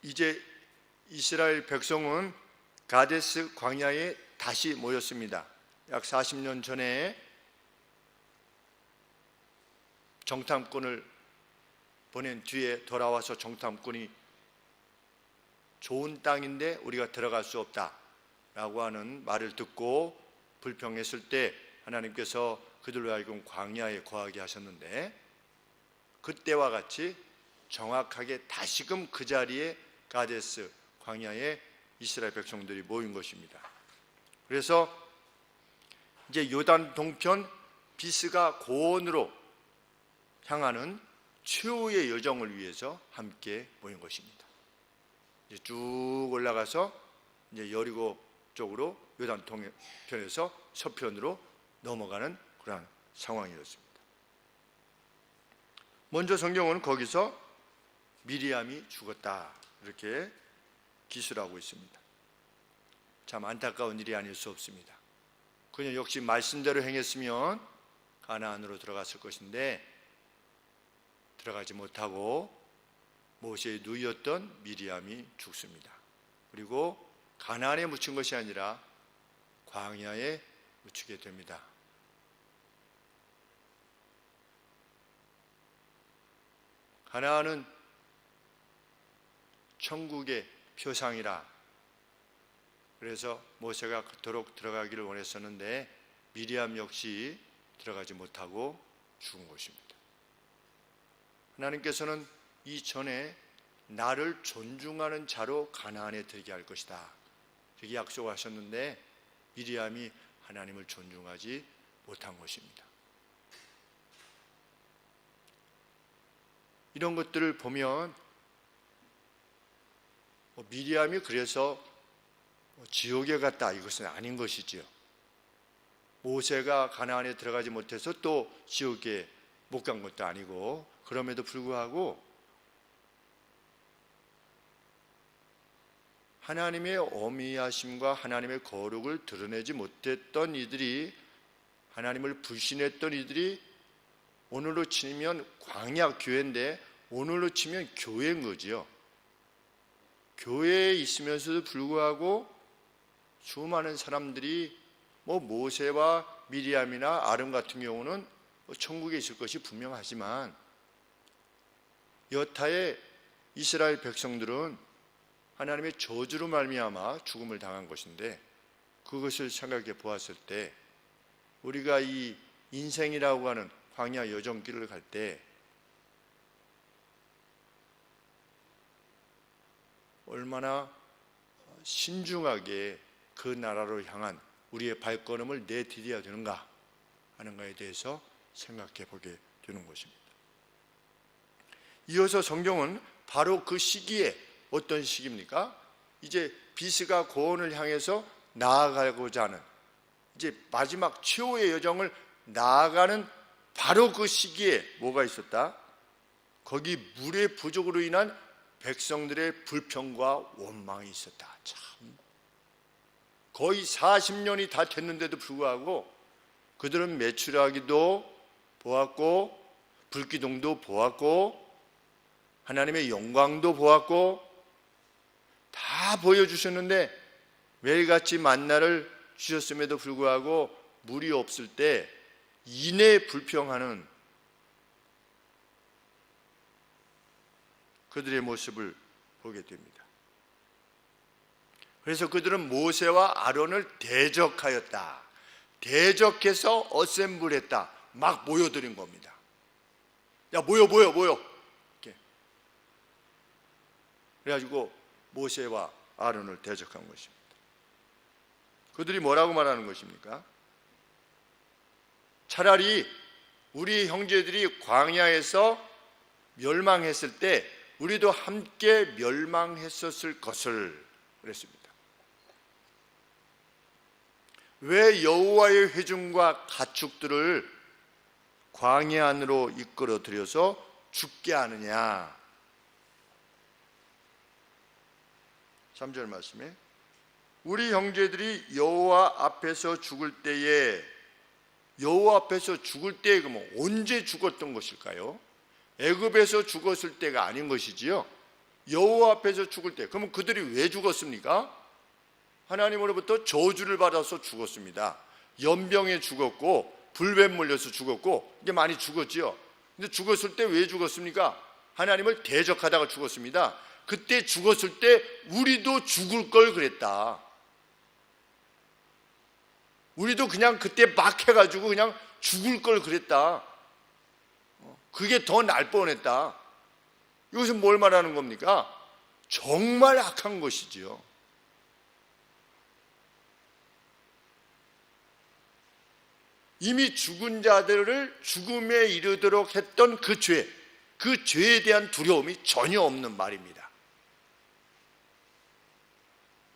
이제 이스라엘 백성은 가데스 광야에 다시 모였습니다. 약 40년 전에 정탐꾼을 보낸 뒤에 돌아와서 정탐꾼이 좋은 땅인데 우리가 들어갈 수 없다라고 하는 말을 듣고 불평했을 때 하나님께서 그들로 하여금 광야에 거하게 하셨는데, 그때와 같이 정확하게 다시금 그 자리에 가데스 광야에 이스라엘 백성들이 모인 것입니다. 그래서 이제 요단 동편 비스가 고원으로 향하는 최후의 여정을 위해서 함께 모인 것입니다. 이제 쭉 올라가서 이제 여리고 쪽으로 요단 동편에서 서편으로 넘어가는 그러한 상황이었습니다. 먼저 성경은 거기서 미리암이 죽었다 이렇게 기술하고 있습니다. 참 안타까운 일이 아닐 수 없습니다. 그녀 역시 말씀대로 행했으면 가나안으로 들어갔을 것인데 들어가지 못하고 모세의 누이였던 미리암이 죽습니다. 그리고 가나안에 묻힌 것이 아니라 광야에 묻히게 됩니다. 가나안은 천국의 표상이라 그래서 모세가 그토록 들어가기를 원했었는데 미리암 역시 들어가지 못하고 죽은 것입니다. 하나님께서는 이전에 나를 존중하는 자로 가나안에 들게 할 것이다 이렇게 약속하셨는데 미리암이 하나님을 존중하지 못한 것입니다. 이런 것들을 보면 미리암이 그래서 지옥에 갔다 이것은 아닌 것이지요. 모세가 가나안에 들어가지 못해서 또 지옥에 못 간 것도 아니고, 그럼에도 불구하고 하나님의 어미하심과 하나님의 거룩을 드러내지 못했던 이들이, 하나님을 불신했던 이들이 오늘로 치면 광야 교회인데 오늘로 치면 교회인 거지요. 교회에 있으면서도 불구하고 수많은 사람들이 모세와 미리암이나 아름 같은 경우는 천국에 있을 것이 분명하지만 여타의 이스라엘 백성들은 하나님의 저주로 말미암아 죽음을 당한 것인데, 그것을 생각해 보았을 때 우리가 이 인생이라고 하는 광야 여정길을 갈 때 얼마나 신중하게 그 나라로 향한 우리의 발걸음을 내디뎌야 되는가 하는 것에 대해서 생각해 보게 되는 것입니다. 이어서 성경은 바로 그 시기에, 어떤 시기입니까? 이제 비스가 고원을 향해서 나아가고자 하는 이제 마지막 최후의 여정을 나아가는 바로 그 시기에 뭐가 있었다? 거기 물의 부족으로 인한 백성들의 불평과 원망이 있었다. 참, 거의 40년이 다 됐는데도 불구하고 그들은 메추라기도 보았고 불기둥도 보았고 하나님의 영광도 보았고 다 보여주셨는데 매일같이 만나를 주셨음에도 불구하고 물이 없을 때 이내 불평하는 그들의 모습을 보게 됩니다. 그래서 그들은 모세와 아론을 대적하였다. 대적해서 어셈블했다. 막 모여들인 겁니다. 야, 모여. 이렇게. 그래가지고 모세와 아론을 대적한 것입니다. 그들이 뭐라고 말하는 것입니까? 차라리 우리 형제들이 광야에서 멸망했을 때 우리도 함께 멸망했었을 것을 그랬습니다. 왜 여호와의 회중과 가축들을 광야 안으로 이끌어 들여서 죽게 하느냐? 3절 말씀에 우리 형제들이 여호와 앞에서 죽을 때에, 여호와 앞에서 죽을 때에 그러면 언제 죽었던 것일까요? 애굽에서 죽었을 때가 아닌 것이지요. 여호와 앞에서 죽을 때, 그러면 그들이 왜 죽었습니까? 하나님으로부터 저주를 받아서 죽었습니다. 연병에 죽었고 불뱀 물려서 죽었고 이게 많이 죽었지요. 근데 죽었을 때 왜 죽었습니까? 하나님을 대적하다가 죽었습니다. 그때 죽었을 때 우리도 죽을 걸 그랬다. 우리도 그냥 그때 막 해가지고 그냥 죽을 걸 그랬다. 그게 더 날 뻔했다. 이것은 뭘 말하는 겁니까? 정말 악한 것이지요. 이미 죽은 자들을 죽음에 이르도록 했던 그 죄에 대한 두려움이 전혀 없는 말입니다.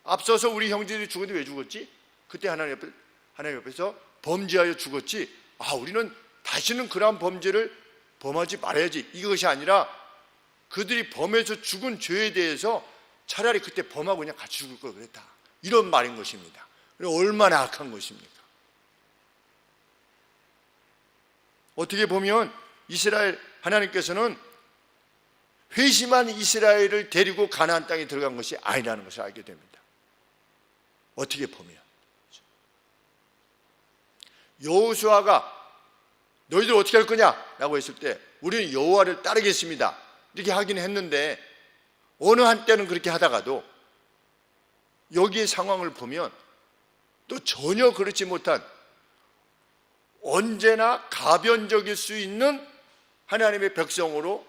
앞서서 우리 형제들이 죽었는데 왜 죽었지? 그때 하나님 옆에서 범죄하여 죽었지. 우리는 다시는 그러한 범죄를 범하지 말아야지. 이것이 아니라 그들이 범해서 죽은 죄에 대해서 차라리 그때 범하고 그냥 같이 죽을 걸 그랬다. 이런 말인 것입니다. 얼마나 악한 것입니까? 어떻게 보면 이스라엘 하나님께서는 회심한 이스라엘을 데리고 가나안 땅에 들어간 것이 아니라는 것을 알게 됩니다. 어떻게 보면 여호수아가 너희들 어떻게 할 거냐? 라고 했을 때 우리는 여호와를 따르겠습니다. 이렇게 하긴 했는데 어느 한때는 그렇게 하다가도 여기의 상황을 보면 또 전혀 그렇지 못한 언제나 가변적일 수 있는 하나님의 백성으로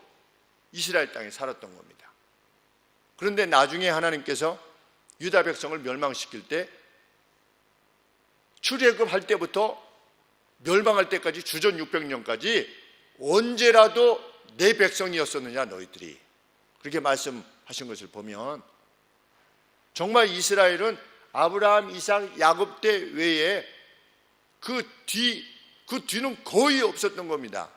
이스라엘 땅에 살았던 겁니다. 그런데 나중에 하나님께서 유다 백성을 멸망시킬 때 출애굽할 때부터 멸망할 때까지 주전 600년까지 언제라도 내 백성이었었느냐 너희들이, 그렇게 말씀하신 것을 보면 정말 이스라엘은 아브라함, 이삭, 야곱 때 외에 그 뒤는 거의 없었던 겁니다.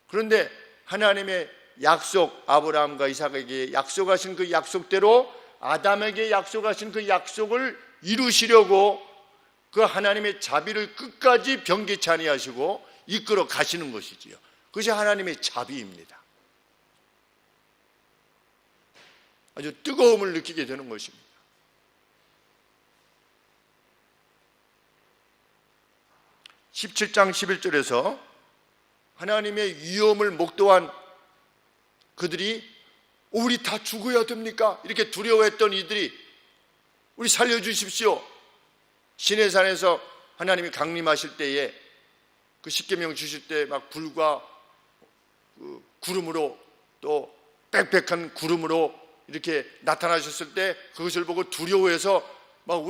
그런데 하나님의 약속, 아브라함과 이삭에게 약속하신 그 약속대로 아담에게 약속하신 그 약속을 이루시려고 그 하나님의 자비를 끝까지 변개치 아니하시고 이끌어 가시는 것이지요. 그것이 하나님의 자비입니다. 아주 뜨거움을 느끼게 되는 것입니다. (17장 11절에서) 하나님의 위엄을 목도한 그들이 우리 다 죽어야 됩니까? 이렇게 두려워했던 이들이 우리 살려주십시오. 시내산에서 하나님이 강림하실 때에 그 십계명 주실 때 막 불과 그 구름으로 또 빽빽한 구름으로 이렇게 나타나셨을 때 그것을 보고 두려워해서 막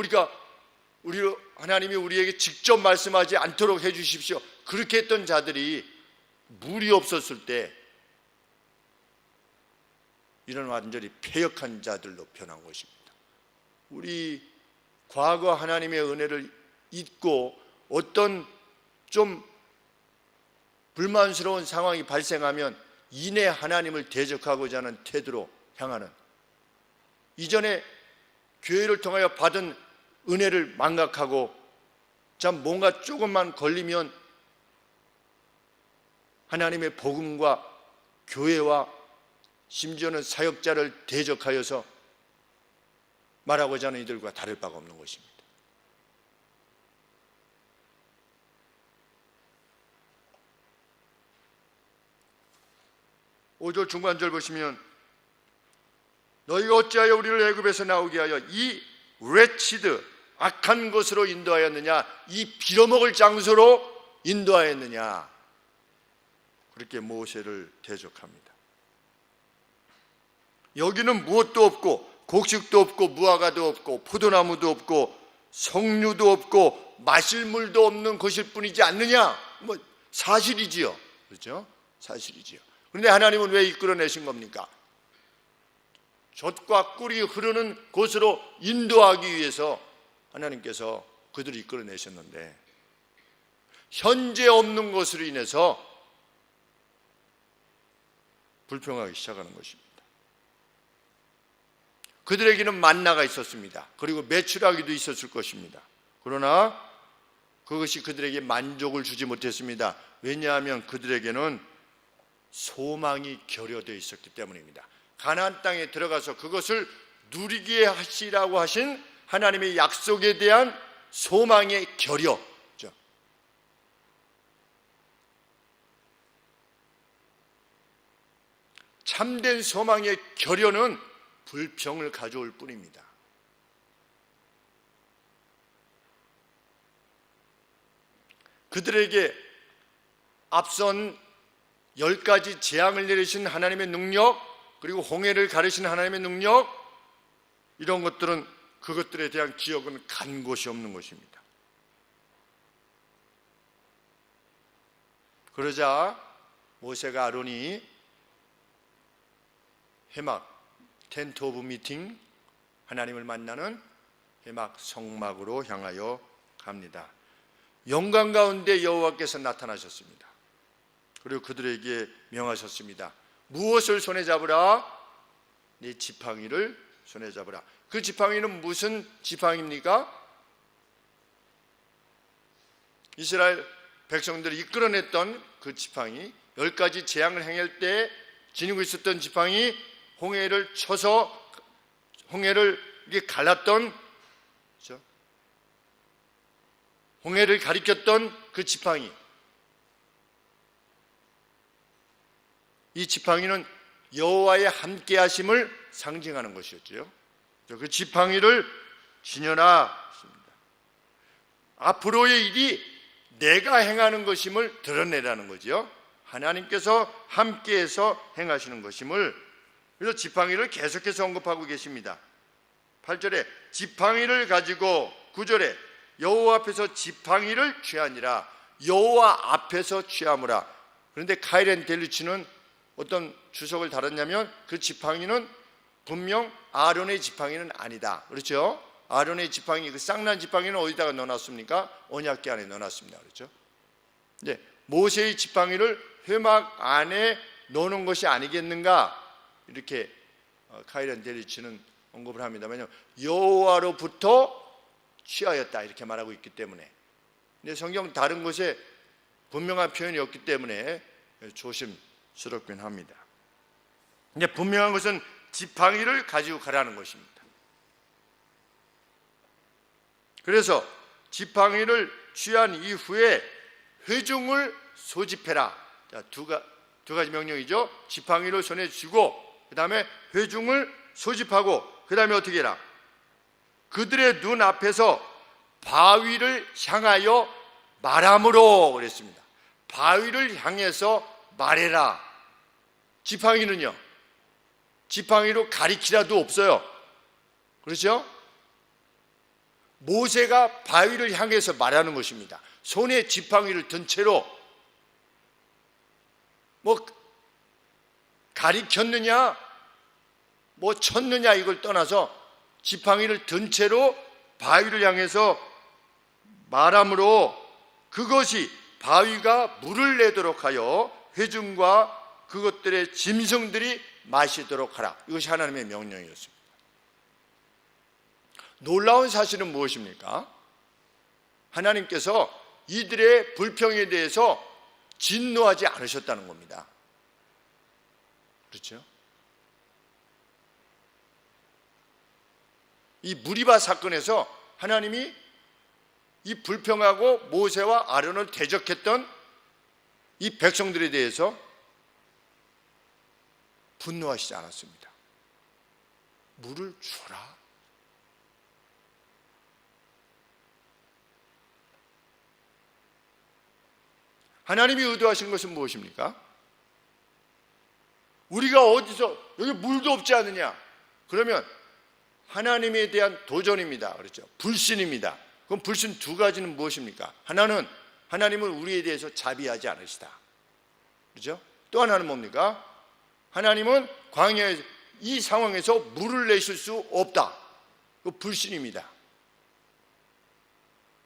하나님이 우리에게 직접 말씀하지 않도록 해주십시오. 그렇게 했던 자들이 물이 없었을 때 이런 완전히 패역한 자들로 변한 것입니다. 우리 과거 하나님의 은혜를 잊고 어떤 좀 불만스러운 상황이 발생하면 이내 하나님을 대적하고자 하는 태도로 향하는, 이전에 교회를 통하여 받은 은혜를 망각하고 참 뭔가 조금만 걸리면 하나님의 복음과 교회와 심지어는 사역자를 대적하여서 말하고자 하는 이들과 다를 바가 없는 것입니다. (5절) 중간절 보시면 너희가 어찌하여 우리를 애굽에서 나오게 하여 이 wretched 악한 것으로 인도하였느냐, 이 빌어먹을 장소로 인도하였느냐, 그렇게 모세를 대적합니다. 여기는 무엇도 없고 곡식도 없고 무화과도 없고 포도나무도 없고 석류도 없고 마실 물도 없는 것일 뿐이지 않느냐. 사실이지요. 그렇죠? 사실이지요. 그런데 하나님은 왜 이끌어내신 겁니까? 젖과 꿀이 흐르는 곳으로 인도하기 위해서 하나님께서 그들을 이끌어내셨는데 현재 없는 것으로 인해서 불평하기 시작하는 것입니다. 그들에게는 만나가 있었습니다. 그리고 메추라기도 있었을 것입니다. 그러나 그것이 그들에게 만족을 주지 못했습니다. 왜냐하면 그들에게는 소망이 결여되어 있었기 때문입니다. 가나안 땅에 들어가서 그것을 누리게 하시라고 하신 하나님의 약속에 대한 소망의 결여죠. 참된 소망의 결여는 불평을 가져올 뿐입니다. 그들에게 앞선 10가지 재앙을 내리신 하나님의 능력, 그리고 홍해를 가르신 하나님의 능력, 이런 것들은 그것들에 대한 기억은 간 곳이 없는 것입니다. 그러자 모세가 아론이 회막, 텐트 오브 미팅, 하나님을 만나는 회막 성막으로 향하여 갑니다. 영광 가운데 여호와께서 나타나셨습니다. 그리고 그들에게 명하셨습니다. 무엇을 손에 잡으라? 네 지팡이를 손에 잡으라. 그 지팡이는 무슨 지팡이입니까? 이스라엘 백성들이 이끌어냈던 그 지팡이, 10가지 재앙을 행할 때 지니고 있었던 지팡이, 홍해를 쳐서 홍해를 이렇게 갈랐던, 그렇죠? 홍해를 가리켰던 그 지팡이. 이 지팡이는 여호와의 함께하심을 상징하는 것이었죠. 그 지팡이를 지녀라. 앞으로의 일이 내가 행하는 것임을 드러내라는 거죠. 하나님께서 함께해서 행하시는 것임을. 그래서 지팡이를 계속해서 언급하고 계십니다. 8절에 지팡이를 가지고, 9절에 여호와 앞에서 지팡이를 취하니라. 여호와 앞에서 취하무라. 그런데 카이렌 델리치는 어떤 주석을 달았냐면 그 지팡이는 분명 아론의 지팡이는 아니다. 그렇죠? 아론의 지팡이, 그 쌍난 지팡이는 어디다가 넣어놨습니까? 언약궤 안에 넣어놨습니다. 그렇죠? 네, 모세의 지팡이를 회막 안에 넣는 것이 아니겠는가? 이렇게 카이렌 델리치는 언급을 합니다만요. 여호와로부터 취하였다 이렇게 말하고 있기 때문에. 근데 성경 다른 곳에 분명한 표현이 없기 때문에 조심스럽긴 합니다. 근데 분명한 것은 지팡이를 가지고 가라는 것입니다. 그래서 지팡이를 취한 이후에 회중을 소집해라. 자, 두 가지 명령이죠. 지팡이를 손에 쥐고 그 다음에 회중을 소집하고 그 다음에 어떻게 해라? 그들의 눈 앞에서 바위를 향하여 말함으로 그랬습니다. 바위를 향해서 말해라. 지팡이는요, 지팡이로 가리키라도 없어요. 그렇죠? 모세가 바위를 향해서 말하는 것입니다. 손에 지팡이를 든 채로 뭐 가리켰느냐 뭐 쳤느냐 이걸 떠나서 지팡이를 든 채로 바위를 향해서 말함으로 그것이 바위가 물을 내도록 하여 회중과 그것들의 짐승들이 마시도록 하라. 이것이 하나님의 명령이었습니다. 놀라운 사실은 무엇입니까? 하나님께서 이들의 불평에 대해서 진노하지 않으셨다는 겁니다. 그렇죠? 이 무리바 사건에서 하나님이 이 불평하고 모세와 아론을 대적했던 이 백성들에 대해서 분노하시지 않았습니다. 물을 주라. 하나님이 의도하시는 것은 무엇입니까? 우리가 어디서 여기 물도 없지 않느냐? 그러면 하나님에 대한 도전입니다. 그렇죠? 불신입니다. 그럼 불신 두 가지는 무엇입니까? 하나는 하나님은 우리에 대해서 자비하지 않으시다. 그렇죠? 또 하나는 뭡니까? 하나님은 광야에 이 상황에서 물을 내실 수 없다. 그 불신입니다.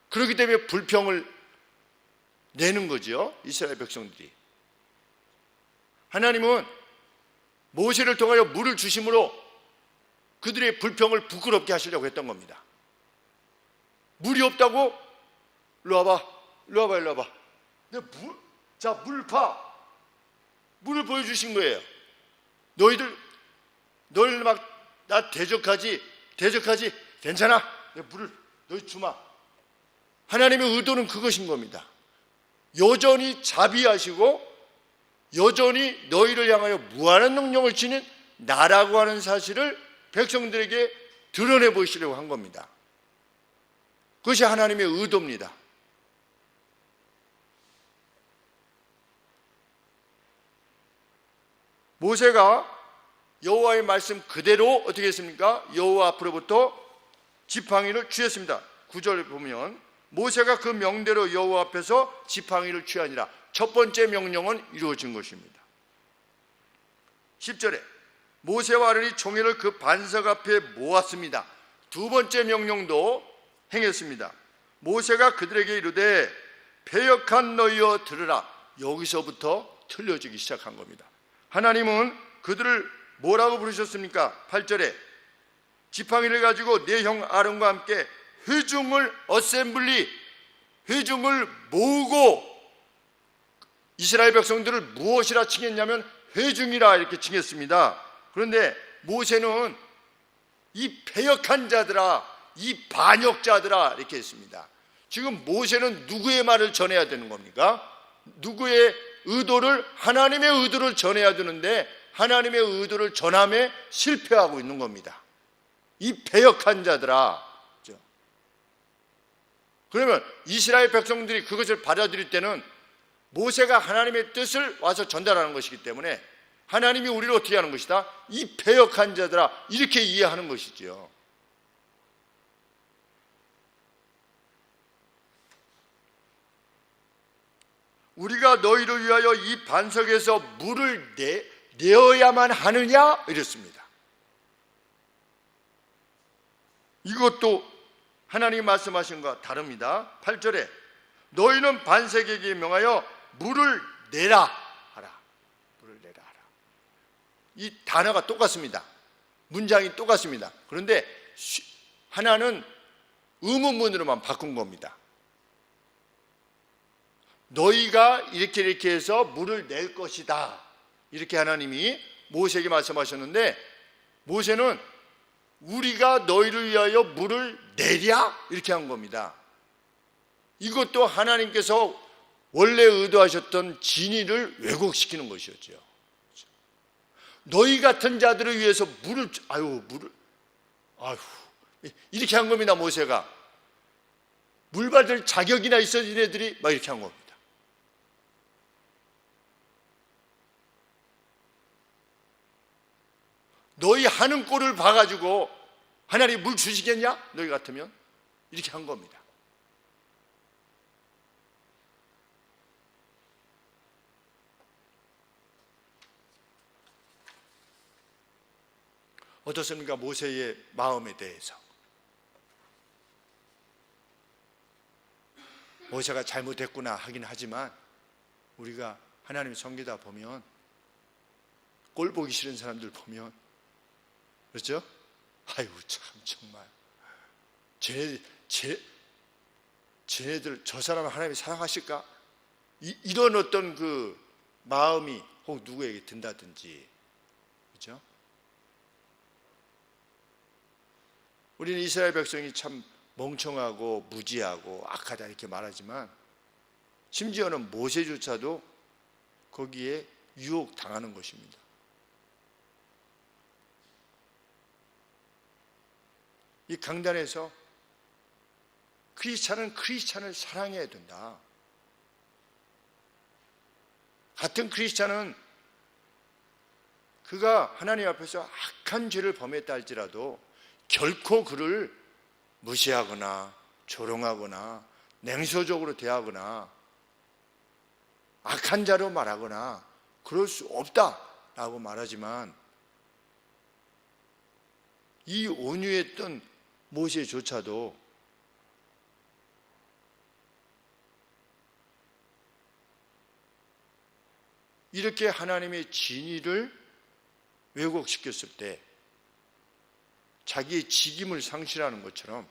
그렇기 때문에 불평을 내는 거죠. 이스라엘 백성들이. 하나님은 모세를 통하여 물을 주심으로 그들의 불평을 부끄럽게 하시려고 했던 겁니다. 물이 없다고? 일로 와봐. 자, 물 파. 물을 보여주신 거예요. 너희들 널 막 나 대적하지 괜찮아, 내가 물을 너희 주마. 하나님의 의도는 그것인 겁니다. 여전히 자비하시고 여전히 너희를 향하여 무한한 능력을 지닌 나라고 하는 사실을 백성들에게 드러내 보이시려고 한 겁니다. 그것이 하나님의 의도입니다. 모세가 여호와의 말씀 그대로 어떻게 했습니까? 여호와 앞으로부터 지팡이를 취했습니다. 9절에 보면 모세가 그 명대로 여호와 앞에서 지팡이를 취하니라. 첫 번째 명령은 이루어진 것입니다. 10절에 모세와 아론이 총회를 그 반석 앞에 모았습니다. 두 번째 명령도 행했습니다. 모세가 그들에게 이르되 패역한 너희여 들으라. 여기서부터 틀려지기 시작한 겁니다. 하나님은 그들을 뭐라고 부르셨습니까? 8절에 지팡이를 가지고 내 형 아론과 함께 회중을 어셈블리, 회중을 모으고, 이스라엘 백성들을 무엇이라 칭했냐면 회중이라 이렇게 칭했습니다. 그런데 모세는 이 패역한 자들아, 이 반역자들아 이렇게 했습니다. 지금 모세는 누구의 말을 전해야 되는 겁니까? 누구의 의도를, 하나님의 의도를 전해야 되는데 하나님의 의도를 전함에 실패하고 있는 겁니다. 이 패역한 자들아. 그러면 이스라엘 백성들이 그것을 받아들일 때는 모세가 하나님의 뜻을 와서 전달하는 것이기 때문에 하나님이 우리를 어떻게 하는 것이다? 이 패역한 자들아, 이렇게 이해하는 것이지요. 우리가 너희를 위하여 이 반석에서 물을 내어야만 하느냐? 이랬습니다. 이것도 하나님이 말씀하신 것과 다릅니다. 8절에 너희는 반석에게 명하여 물을 내라 하라. 물을 내라 하라. 이 단어가 똑같습니다. 문장이 똑같습니다. 그런데 하나는 의문문으로만 바꾼 겁니다. 너희가 이렇게 해서 물을 낼 것이다, 이렇게 하나님이 모세에게 말씀하셨는데, 모세는 우리가 너희를 위하여 물을 내랴? 이렇게 한 겁니다. 이것도 하나님께서 원래 의도하셨던 진리를 왜곡시키는 것이었죠. 너희 같은 자들을 위해서 물을 이렇게 한 겁니다. 모세가 물 받을 자격이나 있어진 애들이 막 이렇게 한 겁니다. 너희 하는 꼴을 봐가지고 하나님 물 주시겠냐? 너희 같으면 이렇게 한 겁니다. 어떻습니까? 모세의 마음에 대해서. 모세가 잘못했구나 하긴 하지만 우리가 하나님의 섬기다 보면, 꼴 보기 싫은 사람들 보면, 그렇죠? 아이고 참 정말 쟤네들 저 사람을 하나님이 사랑하실까? 이런 어떤 그 마음이 혹 누구에게 든다든지, 그렇죠? 우리는 이스라엘 백성이 참 멍청하고 무지하고 악하다 이렇게 말하지만 심지어는 모세조차도 거기에 유혹당하는 것입니다. 이 강단에서 크리스찬은 크리스찬을 사랑해야 된다. 같은 크리스찬은 그가 하나님 앞에서 악한 죄를 범했다 할지라도 결코 그를 무시하거나 조롱하거나 냉소적으로 대하거나 악한 자로 말하거나 그럴 수 없다라고 말하지만, 이 온유했던 모세조차도 이렇게 하나님의 진리를 왜곡시켰을 때 자기의 직임을 상실하는 것처럼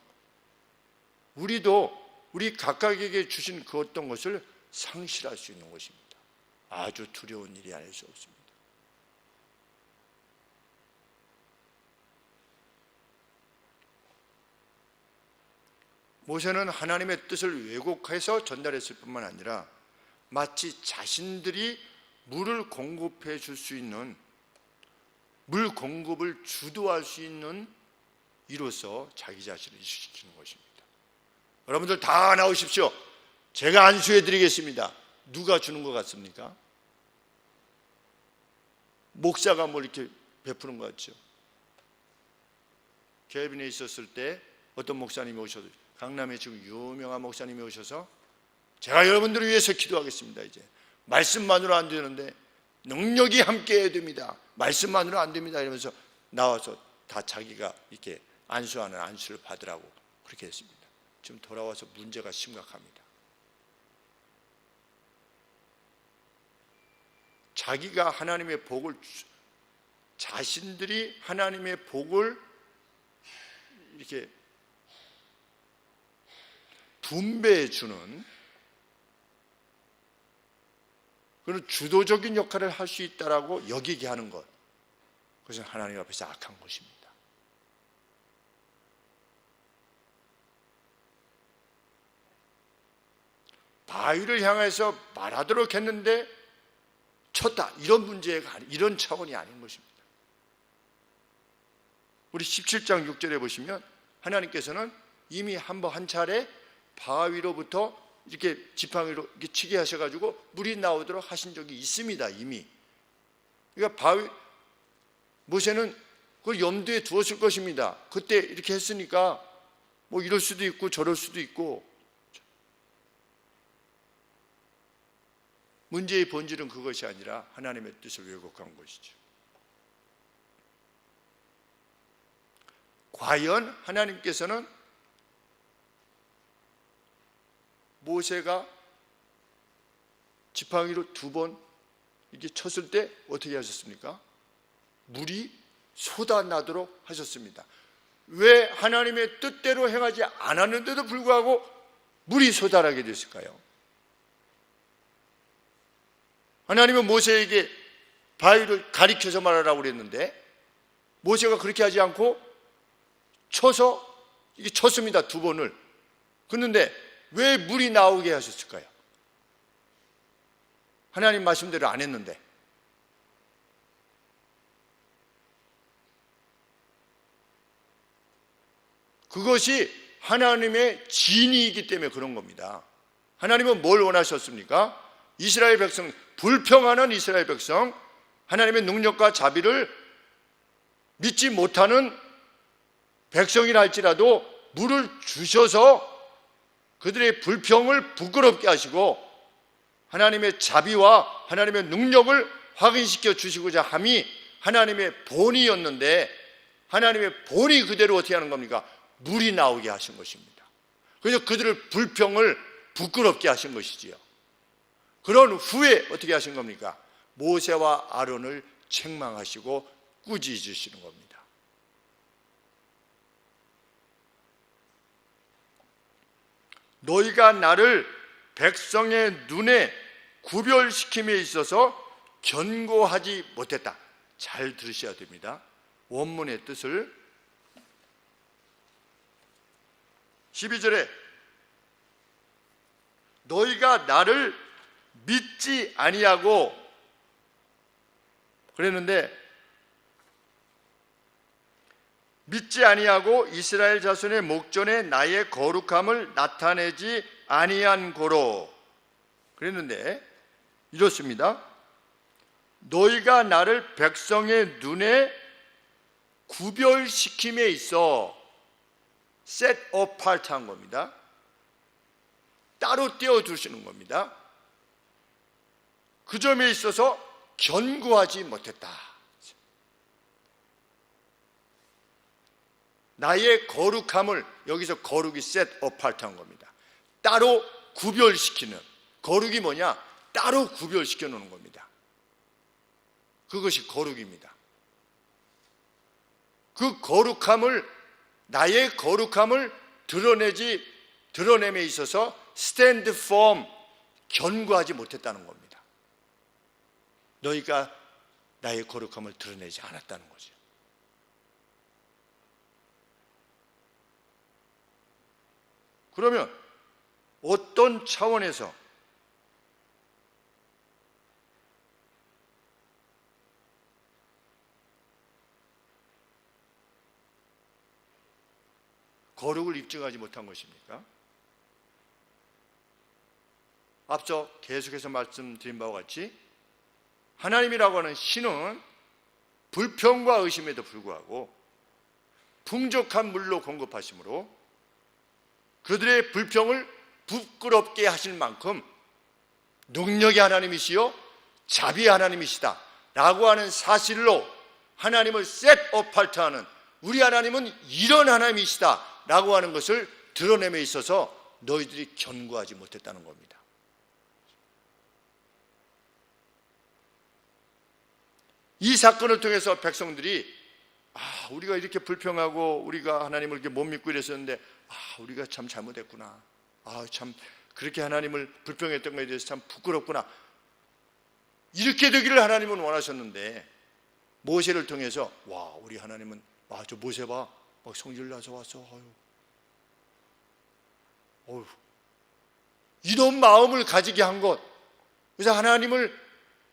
우리도 우리 각각에게 주신 그 어떤 것을 상실할 수 있는 것입니다. 아주 두려운 일이 아닐 수 없습니다. 모세는 하나님의 뜻을 왜곡해서 전달했을 뿐만 아니라 마치 자신들이 물을 공급해 줄 수 있는, 물 공급을 주도할 수 있는 이로서 자기 자신을 이수시키는 것입니다. 여러분들 다 나오십시오. 제가 안수해 드리겠습니다. 누가 주는 것 같습니까? 목사가 뭐 이렇게 베푸는 것 같죠. 켈빈에 있었을 때 어떤 목사님이 오셔서, 강남에 지금 유명한 목사님이 오셔서 제가 여러분들을 위해서 기도하겠습니다. 이제 말씀만으로 안 되는데 능력이 함께해야 됩니다. 말씀만으로 안 됩니다. 이러면서 나와서 다 자기가 이렇게 안수하는 안수를 받으라고 그렇게 했습니다. 지금 돌아와서 문제가 심각합니다. 자기가 하나님의 복을, 자신들이 하나님의 복을 이렇게 분배해 주는 그런 주도적인 역할을 할 수 있다라고 여기게 하는 것, 그것은 하나님 앞에서 악한 것입니다. 바위를 향해서 말하도록 했는데 쳤다, 이런 문제가 이런 차원이 아닌 것입니다. 우리 17장 6절에 보시면 하나님께서는 이미 한 차례 바위로부터 이렇게 지팡이로 이렇게 치게 하셔가지고 물이 나오도록 하신 적이 있습니다. 이미. 그러니까 모세는 그걸 염두에 두었을 것입니다. 그때 이렇게 했으니까 뭐 이럴 수도 있고 저럴 수도 있고. 문제의 본질은 그것이 아니라 하나님의 뜻을 왜곡한 것이죠. 과연 하나님께서는 모세가 지팡이로 2번 이렇게 쳤을 때 어떻게 하셨습니까? 물이 쏟아나도록 하셨습니다. 왜 하나님의 뜻대로 행하지 않았는데도 불구하고 물이 쏟아나게 됐을까요? 하나님은 모세에게 바위를 가리켜서 말하라고 그랬는데 모세가 그렇게 하지 않고 쳐서 이게 쳤습니다. 2번을. 그런데 왜 물이 나오게 하셨을까요? 하나님 말씀대로 안 했는데. 그것이 하나님의 진이이기 때문에 그런 겁니다. 하나님은 뭘 원하셨습니까? 이스라엘 백성, 불평하는 이스라엘 백성, 하나님의 능력과 자비를 믿지 못하는 백성이라 할지라도 물을 주셔서 그들의 불평을 부끄럽게 하시고 하나님의 자비와 하나님의 능력을 확인시켜 주시고자 함이 하나님의 본이었는데 하나님의 본이 그대로 어떻게 하는 겁니까? 물이 나오게 하신 것입니다. 그래서 그들의 불평을 부끄럽게 하신 것이지요. 그런 후에 어떻게 하신 겁니까? 모세와 아론을 책망하시고 꾸짖으시는 겁니다. 너희가 나를 백성의 눈에 구별시킴에 있어서 견고하지 못했다. 잘 들으셔야 됩니다. 원문의 뜻을 12절에 너희가 나를 믿지 아니하고 그랬는데 믿지 아니하고 이스라엘 자손의 목전에 나의 거룩함을 나타내지 아니한 고로 그랬는데 이렇습니다. 너희가 나를 백성의 눈에 구별시킴에 있어 set apart 한 겁니다. 따로 떼어두시는 겁니다. 그 점에 있어서 견고하지 못했다. 나의 거룩함을 여기서 거룩이 set apart 한 겁니다. 따로 구별시키는, 거룩이 뭐냐? 따로 구별시켜 놓는 겁니다. 그것이 거룩입니다. 그 거룩함을, 나의 거룩함을 드러냄에 있어서 stand firm, 견고하지 못했다는 겁니다. 너희가 나의 거룩함을 드러내지 않았다는 거죠. 그러면 어떤 차원에서 거룩을 입증하지 못한 것입니까? 앞서 계속해서 말씀드린 바와 같이 하나님이라고 하는 신은 불평과 의심에도 불구하고 풍족한 물로 공급하심으로 그들의 불평을 부끄럽게 하실 만큼 능력의 하나님이시요 자비의 하나님이시다 라고 하는 사실로 하나님을 셋 어파트하는, 우리 하나님은 이런 하나님이시다 라고 하는 것을 드러냄에 있어서 너희들이 견고하지 못했다는 겁니다. 이 사건을 통해서 백성들이 우리가 이렇게 불평하고 우리가 하나님을 이렇게 못 믿고 이랬었는데 우리가 참 잘못했구나, 참 그렇게 하나님을 불평했던 것에 대해서 참 부끄럽구나, 이렇게 되기를 하나님은 원하셨는데 모세를 통해서 우리 하나님은 저 모세 봐, 막 성질 나서 왔어, 이런 마음을 가지게 한 것. 그래서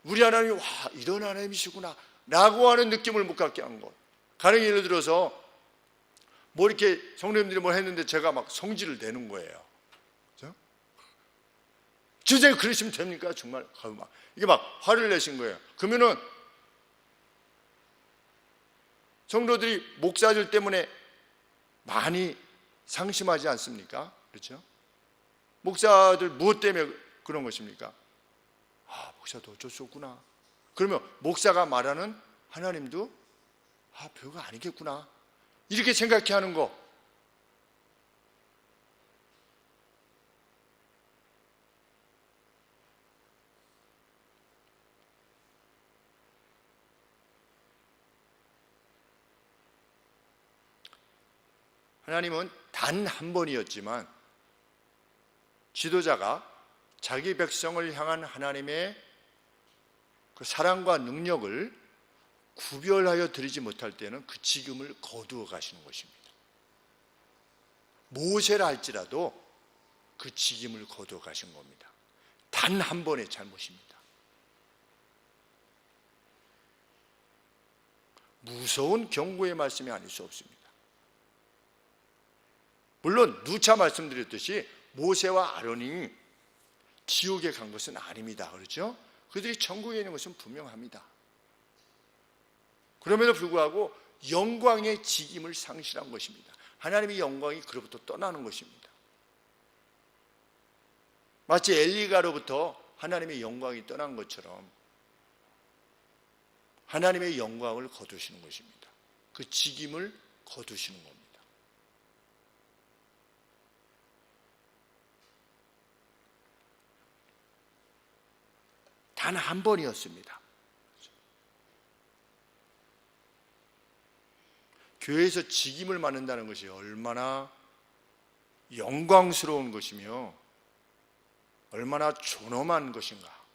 우리 하나님이 이런 하나님이시구나 라고 하는 느낌을 못 갖게 한 것. 가령 예를 들어서 이렇게 성도님들이 뭘 했는데 제가 막 성질을 내는 거예요. 그렇죠? 주제 그러시면 됩니까? 정말 이게 막 화를 내신 거예요. 그러면은 성도들이 목사들 때문에 많이 상심하지 않습니까? 그렇죠? 목사들 무엇 때문에 그런 것입니까? 목사도 어쩔 수 없구나. 그러면 목사가 말하는 하나님도 별거 아니겠구나, 이렇게 생각해 하는 거. 하나님은 단 한 번이었지만 지도자가 자기 백성을 향한 하나님의 그 사랑과 능력을 구별하여 드리지 못할 때는 그 직임을 거두어 가시는 것입니다. 모세라 할지라도 그 직임을 거두어 가신 겁니다. 단 한 번의 잘못입니다. 무서운 경고의 말씀이 아닐 수 없습니다. 물론 누차 말씀드렸듯이 모세와 아론이 지옥에 간 것은 아닙니다. 그렇죠? 그들이 천국에 있는 것은 분명합니다. 그럼에도 불구하고 영광의 직임을 상실한 것입니다. 하나님의 영광이 그로부터 떠나는 것입니다. 마치 엘리가로부터 하나님의 영광이 떠난 것처럼 하나님의 영광을 거두시는 것입니다. 그 직임을 거두시는 겁니다. 단 한 번이었습니다. 교회에서 직임을 맡는다는 것이 얼마나 영광스러운 것이며 얼마나 존엄한 것인가,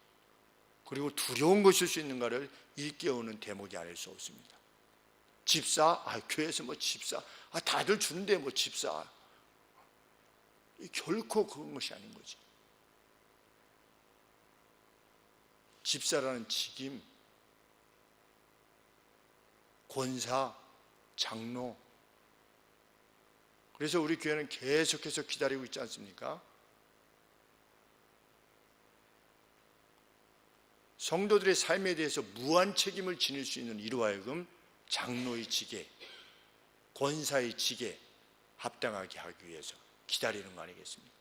그리고 두려운 것일 수 있는가를 일깨우는 대목이 아닐 수 없습니다. 집사? 교회에서 집사? 다들 주는데 집사? 결코 그런 것이 아닌 거지. 집사라는 직임, 권사, 장로. 그래서 우리 교회는 계속해서 기다리고 있지 않습니까? 성도들의 삶에 대해서 무한 책임을 지닐 수 있는 이로 하여금 장로의 직에, 권사의 직에 합당하게 하기 위해서 기다리는 거 아니겠습니까?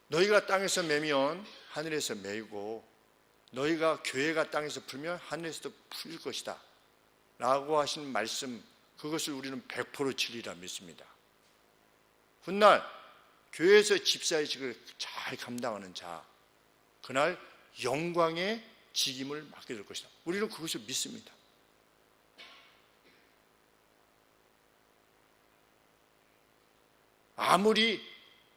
너희가 땅에서 매면 하늘에서 매이고 너희가 교회가 땅에서 풀면 하늘에서도 풀릴 것이다 라고 하신 말씀, 그것을 우리는 100% 진리라 믿습니다. 훗날 교회에서 집사의 직을 잘 감당하는 자, 그날 영광의 직임을 맡게 될 것이다. 우리는 그것을 믿습니다. 아무리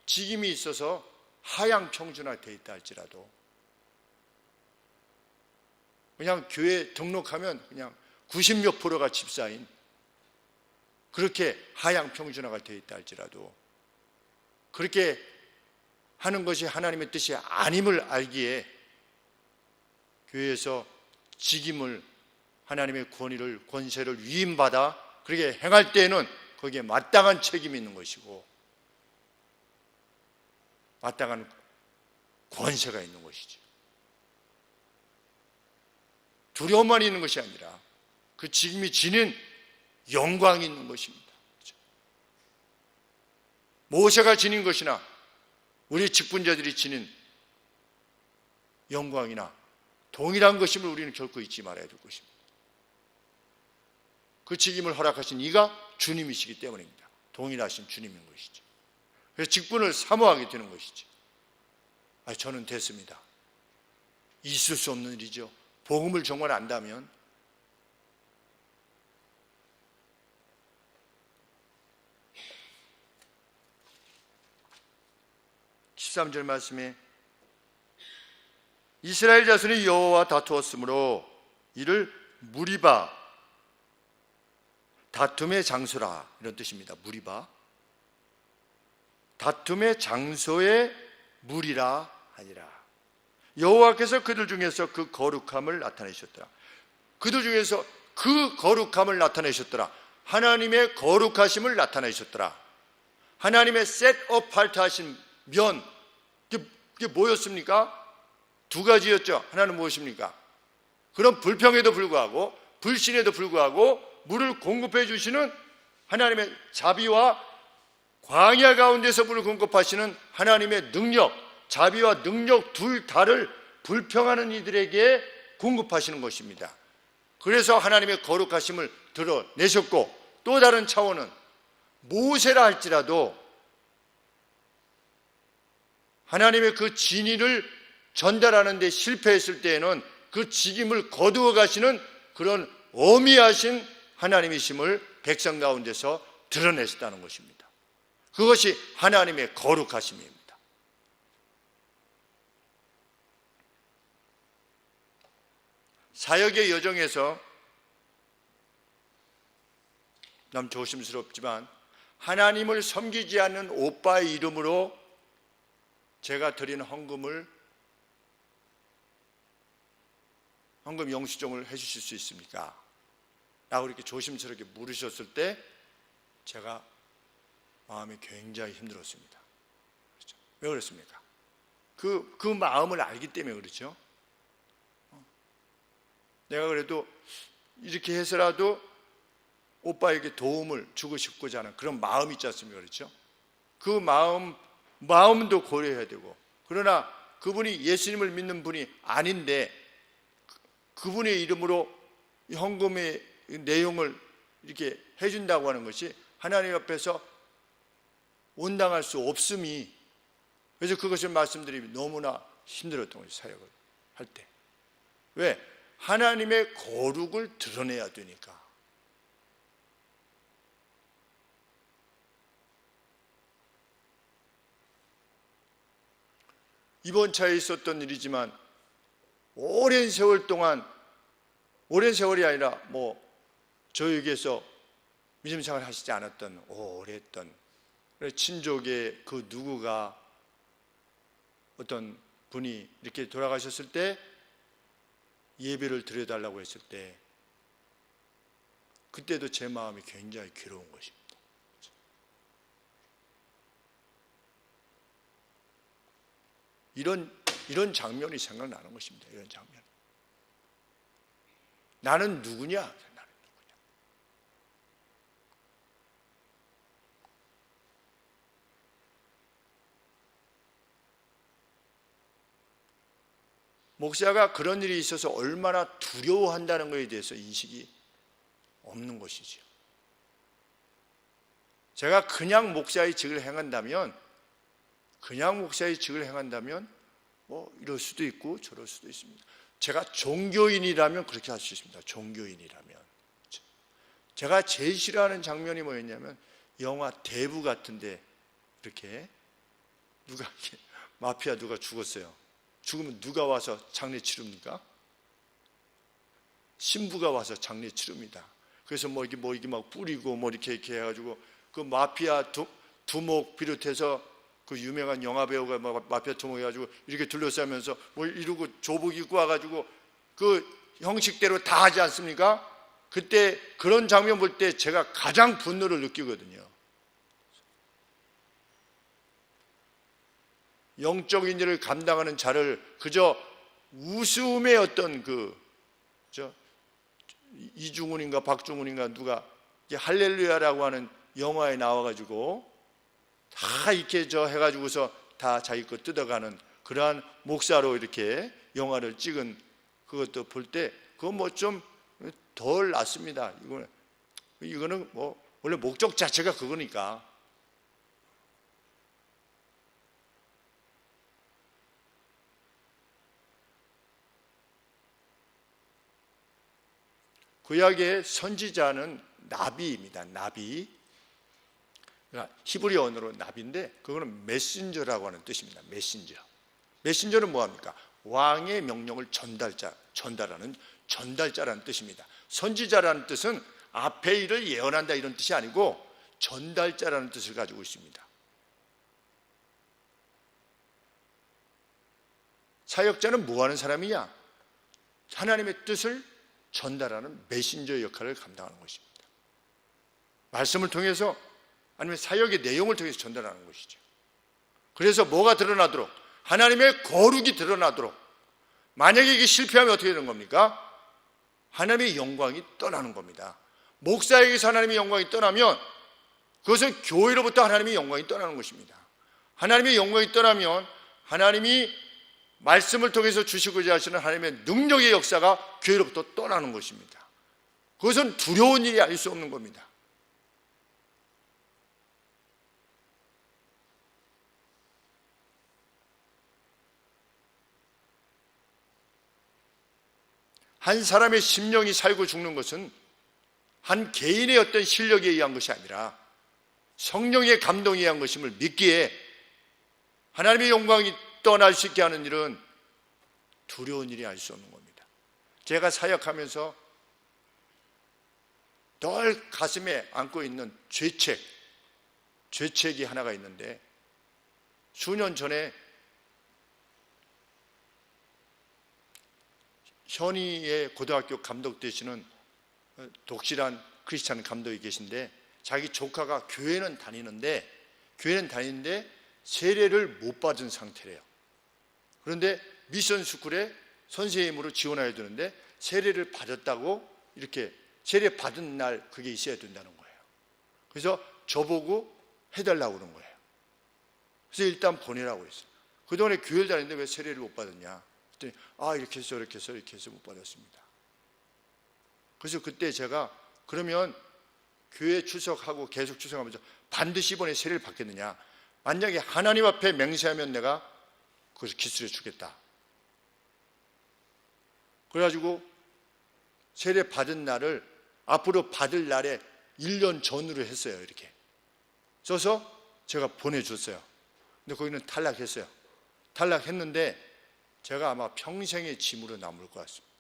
직임이 있어서 하향 평준화되어 있다 할지라도 그냥 교회 등록하면 그냥 90몇 프로가 집사인, 그렇게 하향 평준화가 되어 있다 할지라도 그렇게 하는 것이 하나님의 뜻이 아님을 알기에 교회에서 직임을, 하나님의 권위를, 권세를 위임받아 그렇게 행할 때에는 거기에 마땅한 책임이 있는 것이고 마땅한 권세가 있는 것이죠. 두려움만 있는 것이 아니라 그 직임이 지닌 영광이 있는 것입니다. 모세가 지닌 것이나 우리 직분자들이 지닌 영광이나 동일한 것임을 우리는 결코 잊지 말아야 될 것입니다. 그 직임을 허락하신 이가 주님이시기 때문입니다. 동일하신 주님인 것이죠. 그래서 직분을 사모하게 되는 것이죠. 저는 됐습니다. 있을 수 없는 일이죠. 복음을 정말 안다면 (13절) 말씀에 이스라엘 자손이 여호와와 다투었으므로 이를 무리바, 다툼의 장소라, 이런 뜻입니다. 무리바, 다툼의 장소에 무리라 하니라. 여호와께서 그들 중에서 그 거룩함을 나타내셨더라. 그들 중에서 그 거룩함을 나타내셨더라. 하나님의 거룩하심을 나타내셨더라. 하나님의 셋어파트 하신 면, 그게 뭐였습니까? 두 가지였죠. 하나는 무엇입니까? 그런 불평에도 불구하고, 불신에도 불구하고 물을 공급해 주시는 하나님의 자비와 광야 가운데서 물을 공급하시는 하나님의 능력, 자비와 능력 둘 다를 불평하는 이들에게 공급하시는 것입니다. 그래서 하나님의 거룩하심을 드러내셨고, 또 다른 차원은 모세라 할지라도 하나님의 그 진리를 전달하는 데 실패했을 때에는 그 직임을 거두어 가시는 그런 어미하신 하나님이심을 백성 가운데서 드러내셨다는 것입니다. 그것이 하나님의 거룩하심입니다. 사역의 여정에서 남 조심스럽지만 하나님을 섬기지 않는 오빠의 이름으로 제가 드린 헌금 영수증을 해주실 수 있습니까? 라고 이렇게 조심스럽게 물으셨을 때 제가 마음이 굉장히 힘들었습니다. 그렇죠? 왜 그렇습니까? 그 마음을 알기 때문에 그렇죠. 내가 그래도 이렇게 해서라도 오빠에게 도움을 주고 싶고자 하는 그런 마음이 있지 않습니까? 그렇죠? 그 마음도 고려해야 되고, 그러나 그분이 예수님을 믿는 분이 아닌데 그분의 이름으로 헌금의 내용을 이렇게 해준다고 하는 것이 하나님 앞에서 온당할 수 없음이, 그래서 그것을 말씀드리면 너무나 힘들었던 것이 사역을 할 때. 왜? 하나님의 거룩을 드러내야 되니까. 이번 차에 있었던 일이지만 오랜 세월 동안, 오랜 세월이 아니라 저에게서 믿음 생활을 하시지 않았던 오랫동안 친족의 그 누구가 어떤 분이 이렇게 돌아가셨을 때 예배를 드려달라고 했을 때 그때도 제 마음이 굉장히 괴로운 것입니다. 이런 장면이 생각나는 것입니다. 이런 장면. 나는 누구냐? 나는 누구냐? 목사가 그런 일이 있어서 얼마나 두려워한다는 것에 대해서 인식이 없는 것이죠. 제가 그냥 목사의 직을 행한다면 이럴 수도 있고 저럴 수도 있습니다. 제가 종교인이라면 그렇게 할 수 있습니다. 종교인이라면. 제가 제일 싫어하는 장면이 뭐였냐면 영화 대부 같은데 이렇게 마피아 누가 죽었어요. 죽으면 누가 와서 장례 치릅니까? 신부가 와서 장례 치릅니다. 그래서 뭐 이게 막 뿌리고 뭐 이렇게 해가지고 그 마피아 두목 비롯해서 그 유명한 영화 배우가 마피아 두목 해가지고 이렇게 둘러싸면서 뭐 이러고 조복 입고 와가지고 그 형식대로 다 하지 않습니까? 그때 그런 장면 볼 때 제가 가장 분노를 느끼거든요. 영적인 일을 감당하는 자를 그저 웃음의 어떤 이중훈인가 박중훈인가 누가 할렐루야라고 하는 영화에 나와가지고 다 이렇게 해가지고서 다 자기 거 뜯어가는 그러한 목사로 이렇게 영화를 찍은 그것도 볼 때 그거 뭐 좀 덜 낫습니다. 이거는 뭐 원래 목적 자체가 그거니까. 구약의 선지자는 나비입니다. 나비. 그러니까 히브리 언어로 나비인데 그거는 메신저라고 하는 뜻입니다. 메신저. 메신저는 뭐합니까? 왕의 명령을 전달하는 전달자라는 뜻입니다. 선지자라는 뜻은 앞에 일을 예언한다 이런 뜻이 아니고 전달자라는 뜻을 가지고 있습니다. 사역자는 뭐 하는 사람이냐? 하나님의 뜻을 전달하는 메신저 역할을 감당하는 것입니다. 말씀을 통해서 아니면 사역의 내용을 통해서 전달하는 것이죠. 그래서 뭐가 드러나도록? 하나님의 거룩이 드러나도록. 만약에 이게 실패하면 어떻게 되는 겁니까? 하나님의 영광이 떠나는 겁니다. 목사에게서 하나님의 영광이 떠나면 그것은 교회로부터 하나님의 영광이 떠나는 것입니다. 하나님의 영광이 떠나면 하나님이 말씀을 통해서 주시고자 하시는 하나님의 능력의 역사가 교회로부터 떠나는 것입니다. 그것은 두려운 일이 아닐 수 없는 겁니다. 한 사람의 심령이 살고 죽는 것은 한 개인의 어떤 실력에 의한 것이 아니라 성령의 감동에 의한 것임을 믿기에 하나님의 영광이 떠날 수 있게 하는 일은 두려운 일이 아닐 수 없는 겁니다. 제가 사역하면서 늘 가슴에 안고 있는 죄책이 하나가 있는데 수년 전에 현이의 고등학교 감독 되시는 독실한 크리스찬 감독이 계신데 자기 조카가 교회는 다니는데 세례를 못 받은 상태래요. 그런데 미션 스쿨에 선생님으로 지원해야 되는데 세례를 받았다고 이렇게 세례 받은 날 그게 있어야 된다는 거예요. 그래서 저보고 해달라고 그런 거예요. 그래서 일단 보내라고 했어요. 그동안에 교회를 다니는데 왜 세례를 못 받았냐? 그랬더니 이렇게 해서 못 받았습니다. 그래서 그때 제가 그러면 교회 출석하고 계속 출석하면서 반드시 이번에 세례를 받겠느냐? 만약에 하나님 앞에 맹세하면 내가 그것을 기술해 주겠다. 그래가지고 세례 받은 날을 앞으로 받을 날에 1년 전으로 했어요. 이렇게 써서 제가 보내줬어요. 근데 거기는 탈락했어요. 탈락했는데 제가 아마 평생의 짐으로 남을 것 같습니다.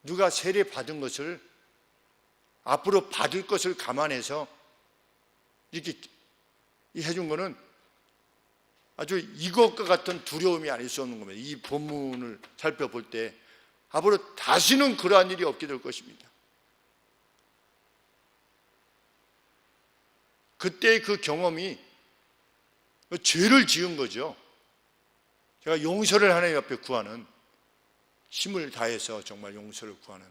누가 세례 받은 것을 앞으로 받을 것을 감안해서 이렇게 해준 거는 아주 이것과 같은 두려움이 아닐 수 없는 겁니다. 이 본문을 살펴볼 때 앞으로 다시는 그러한 일이 없게 될 것입니다. 그때의 그 경험이 죄를 지은 거죠. 제가 용서를 하나님 앞에 구하는 힘을 다해서 정말 용서를 구하는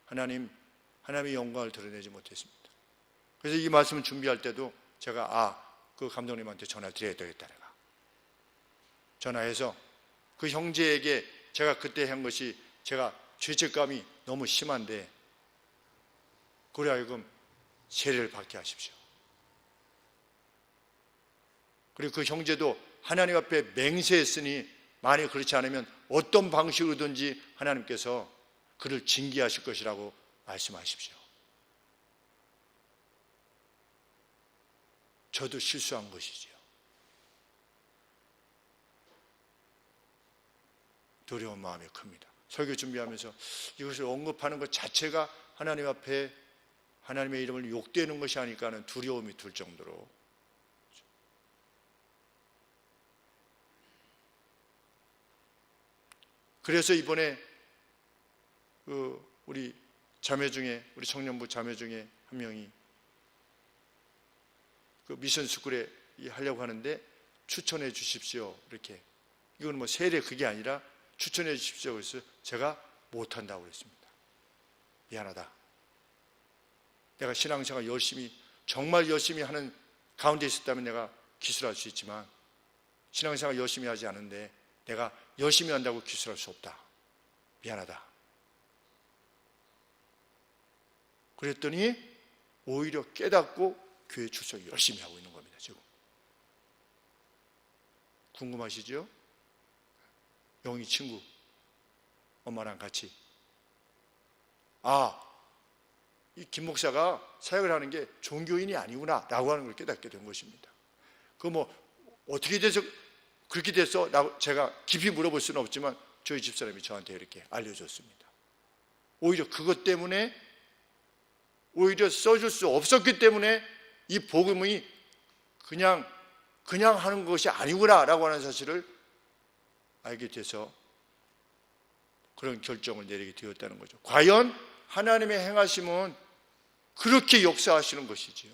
하나님의 영광을 드러내지 못했습니다. 그래서 이 말씀을 준비할 때도 제가 그 감독님한테 전화 드려야 되겠다. 내가 전화해서 그 형제에게 제가 그때 한 것이 제가 죄책감이 너무 심한데 그래 하여금 세례를 받게 하십시오. 그리고 그 형제도 하나님 앞에 맹세했으니 만약 그렇지 않으면 어떤 방식으로든지 하나님께서 그를 징계하실 것이라고 말씀하십시오. 저도 실수한 것이지요. 두려운 마음이 큽니다. 설교 준비하면서 이것을 언급하는 것 자체가 하나님 앞에 하나님의 이름을 욕되는 것이 아닐까 하는 두려움이 들 정도로. 그래서 이번에 우리 자매 중에, 우리 청년부 자매 중에 한 명이 그 미션 스쿨에 하려고 하는데 추천해 주십시오. 이렇게. 이건 뭐 세례 그게 아니라 추천해 주십시오. 그래서 제가 못한다고 그랬습니다. 미안하다. 내가 신앙생활 정말 열심히 하는 가운데 있었다면 내가 기술할 수 있지만 신앙생활 열심히 하지 않은데 내가 열심히 한다고 기술할 수 없다. 미안하다. 그랬더니 오히려 깨닫고 교회 출석 열심히 하고 있는 겁니다. 지금. 궁금하시죠? 영희 친구 엄마랑 같이 이 김 목사가 사역을 하는 게 종교인이 아니구나 라고 하는 걸 깨닫게 된 것입니다. 어떻게 돼서 그렇게 돼서 제가 깊이 물어볼 수는 없지만 저희 집사람이 저한테 이렇게 알려줬습니다. 오히려 그것 때문에 오히려 써줄 수 없었기 때문에 이 복음이 그냥 하는 것이 아니구나 라고 하는 사실을 알게 돼서 그런 결정을 내리게 되었다는 거죠. 과연 하나님의 행하심은 그렇게 역사하시는 것이지요.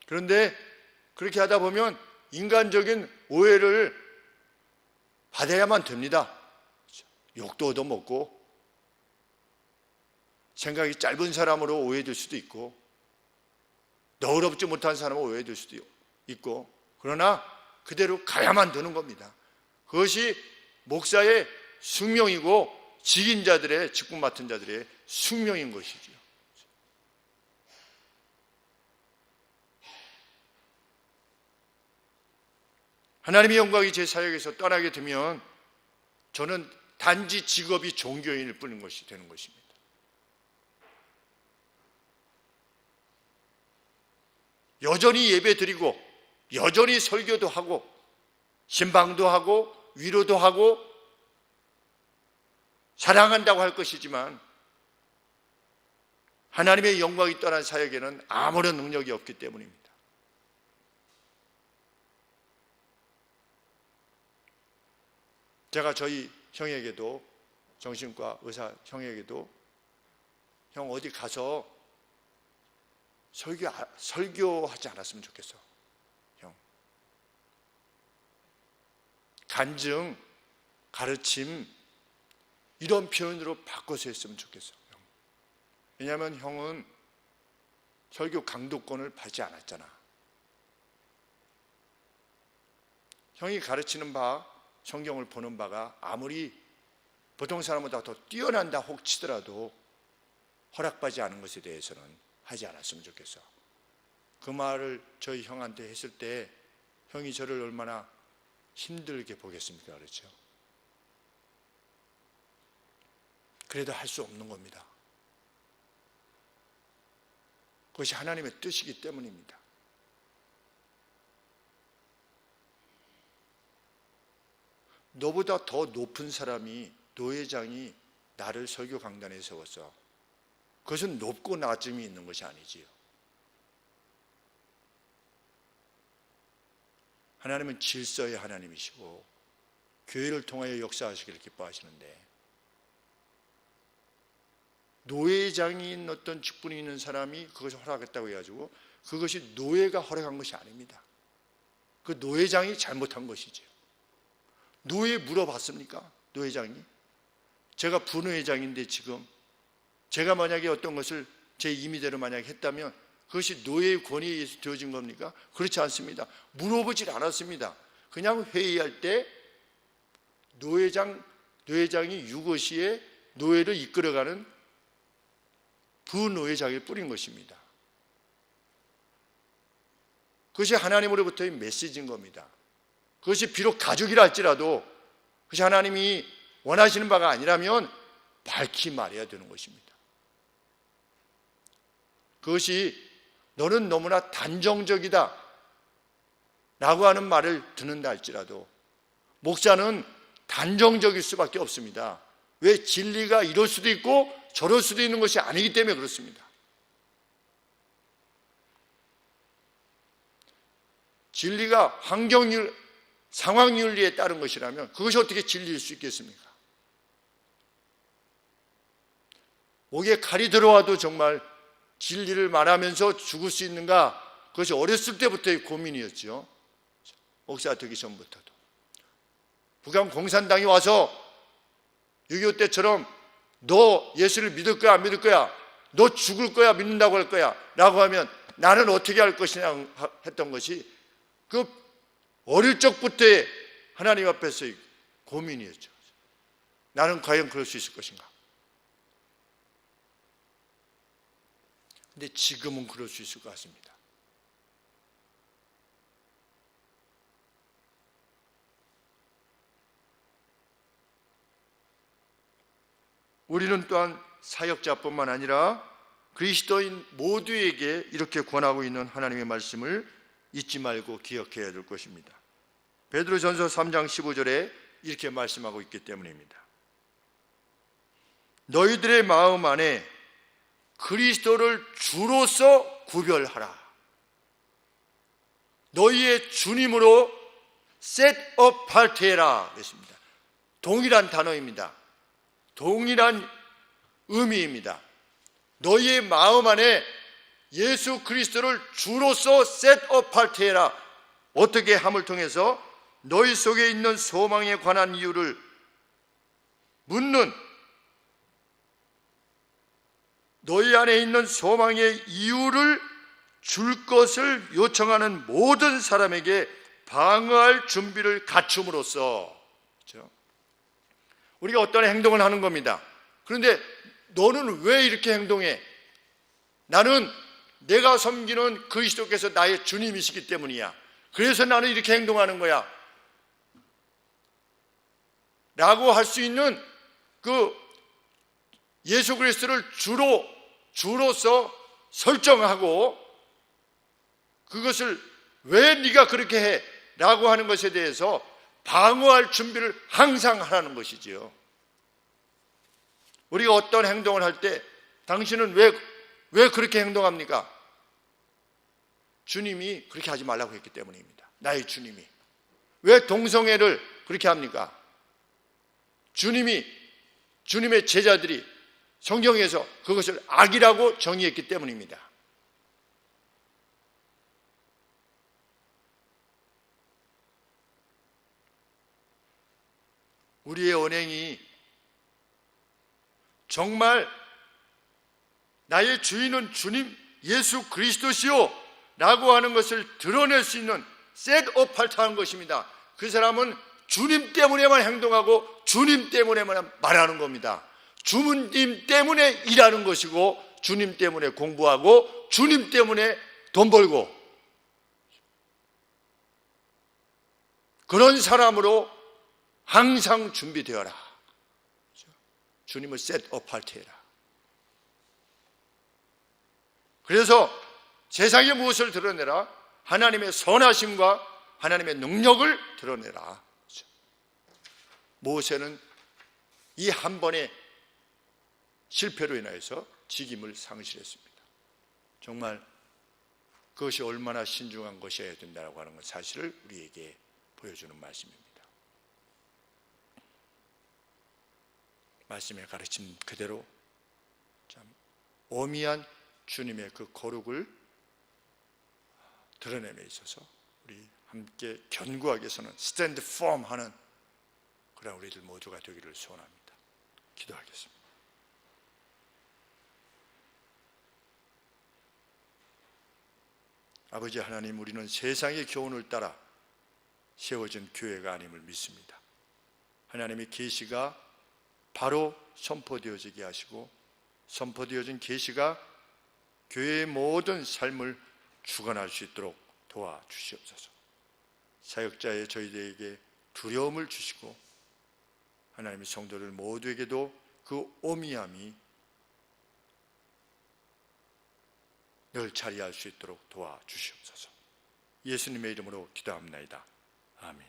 그런데 그렇게 하다 보면 인간적인 오해를 받아야만 됩니다. 욕도 얻어먹고 생각이 짧은 사람으로 오해될 수도 있고 너그럽지 못한 사람으로 오해될 수도 있고 그러나 그대로 가야만 되는 겁니다. 그것이 목사의 숙명이고 직인자들의 직분 맡은 자들의 숙명인 것이죠. 하나님의 영광이 제 사역에서 떠나게 되면 저는 단지 직업이 종교인일 뿐인 것이 되는 것입니다. 여전히 예배 드리고 여전히 설교도 하고 신방도 하고 위로도 하고 사랑한다고 할 것이지만 하나님의 영광이 떠난 사역에는 아무런 능력이 없기 때문입니다. 제가 저희 형에게도 정신과 의사 형에게도 형 어디 가서 설교하지 않았으면 좋겠어. 형. 간증, 가르침 이런 표현으로 바꿔서 했으면 좋겠어. 형. 왜냐하면 형은 설교 강도권을 받지 않았잖아. 형이 가르치는 바, 성경을 보는 바가 아무리 보통 사람보다 더 뛰어난다 혹 치더라도 허락받지 않은 것에 대해서는 하지 않았으면 좋겠어. 그 말을 저희 형한테 했을 때 형이 저를 얼마나 힘들게 보겠습니까? 그렇죠? 그래도 할 수 없는 겁니다. 그것이 하나님의 뜻이기 때문입니다. 너보다 더 높은 사람이 노회장이 나를 설교 강단에 세웠어. 그것은 높고 낮음이 있는 것이 아니지요. 하나님은 질서의 하나님이시고 교회를 통하여 역사하시기를 기뻐하시는데 노회장인 어떤 직분이 있는 사람이 그것을 허락했다고 해가지고 그것이 노회가 허락한 것이 아닙니다. 그 노회장이 잘못한 것이지요. 노회 물어봤습니까? 노회장이? 제가 부노회장인데 지금 제가 만약에 어떤 것을 제 임의대로 만약에 했다면 그것이 노예의 권위에 의해서 되어진 겁니까? 그렇지 않습니다. 물어보질 않았습니다. 그냥 회의할 때 노회장이 유거시에 노예를 이끌어가는 부노회장일 뿐인 것입니다. 그것이 하나님으로부터의 메시지인 겁니다. 그것이 비록 가족이라 할지라도 그것이 하나님이 원하시는 바가 아니라면 밝히 말해야 되는 것입니다. 그것이 너는 너무나 단정적이다 라고 하는 말을 듣는다 할지라도 목사는 단정적일 수밖에 없습니다. 왜? 진리가 이럴 수도 있고 저럴 수도 있는 것이 아니기 때문에 그렇습니다. 진리가 환경윤리, 상황윤리에 따른 것이라면 그것이 어떻게 진리일 수 있겠습니까? 목에 칼이 들어와도 정말 진리를 말하면서 죽을 수 있는가? 그것이 어렸을 때부터의 고민이었죠. 목사 되기 전부터도. 북한 공산당이 와서 6.25 때처럼 너 예수를 믿을 거야 안 믿을 거야? 너 죽을 거야 믿는다고 할 거야? 라고 하면 나는 어떻게 할 것이냐 했던 것이 그 어릴 적부터의 하나님 앞에서의 고민이었죠. 나는 과연 그럴 수 있을 것인가? 근데 지금은 그럴 수 있을 것 같습니다. 우리는 또한 사역자뿐만 아니라 그리스도인 모두에게 이렇게 권하고 있는 하나님의 말씀을 잊지 말고 기억해야 될 것입니다. 베드로전서 3장 15절에 이렇게 말씀하고 있기 때문입니다. 너희들의 마음 안에 그리스도를 주로서 구별하라. 너희의 주님으로 set apart 해라 그랬습니다. 동일한 단어입니다. 동일한 의미입니다. 너희의 마음 안에 예수 그리스도를 주로서 set apart 해라. 어떻게 함을 통해서 너희 속에 있는 소망에 관한 이유를 묻는, 너희 안에 있는 소망의 이유를 줄 것을 요청하는 모든 사람에게 방어할 준비를 갖춤으로써. 그렇죠? 우리가 어떤 행동을 하는 겁니다. 그런데 너는 왜 이렇게 행동해? 나는 내가 섬기는 그리스도께서 나의 주님이시기 때문이야. 그래서 나는 이렇게 행동하는 거야 라고 할 수 있는 그 예수 그리스도를 주로서 설정하고 그것을 왜 네가 그렇게 해? 라고 하는 것에 대해서 방어할 준비를 항상 하라는 것이지요. 우리가 어떤 행동을 할 때 당신은 왜 그렇게 행동합니까? 주님이 그렇게 하지 말라고 했기 때문입니다. 나의 주님이. 왜 동성애를 그렇게 합니까? 주님의 제자들이 성경에서 그것을 악이라고 정의했기 때문입니다. 우리의 언행이 정말 나의 주인은 주님 예수 그리스도시요 라고 하는 것을 드러낼 수 있는 set apart 하는 것입니다. 그 사람은 주님 때문에만 행동하고 주님 때문에만 말하는 겁니다. 주님 때문에 일하는 것이고 주님 때문에 공부하고 주님 때문에 돈 벌고 그런 사람으로 항상 준비되어라. 주님을 set apart 해라. 그래서 세상에 무엇을 드러내라? 하나님의 선하심과 하나님의 능력을 드러내라. 모세는 이 한 번의 실패로 인하여서 직임을 상실했습니다. 정말 그것이 얼마나 신중한 것이어야 된다고 하는 사실을 우리에게 보여주는 말씀입니다. 말씀의 가르침 그대로 참 오미한 주님의 그 거룩을 드러냄에 있어서 우리 함께 견고하게 서는 스탠드 펌 하는 그런 우리들 모두가 되기를 소원합니다. 기도하겠습니다. 아버지 하나님, 우리는 세상의 교훈을 따라 세워진 교회가 아님을 믿습니다. 하나님의 계시가 바로 선포되어지게 하시고 선포되어진 계시가 교회의 모든 삶을 주관할 수 있도록 도와주시옵소서. 사역자의 저희들에게 두려움을 주시고 하나님의 성도들 모두에게도 그 오미함이 늘 자리할 수 있도록 도와주시옵소서. 예수님의 이름으로 기도합나이다. 아멘.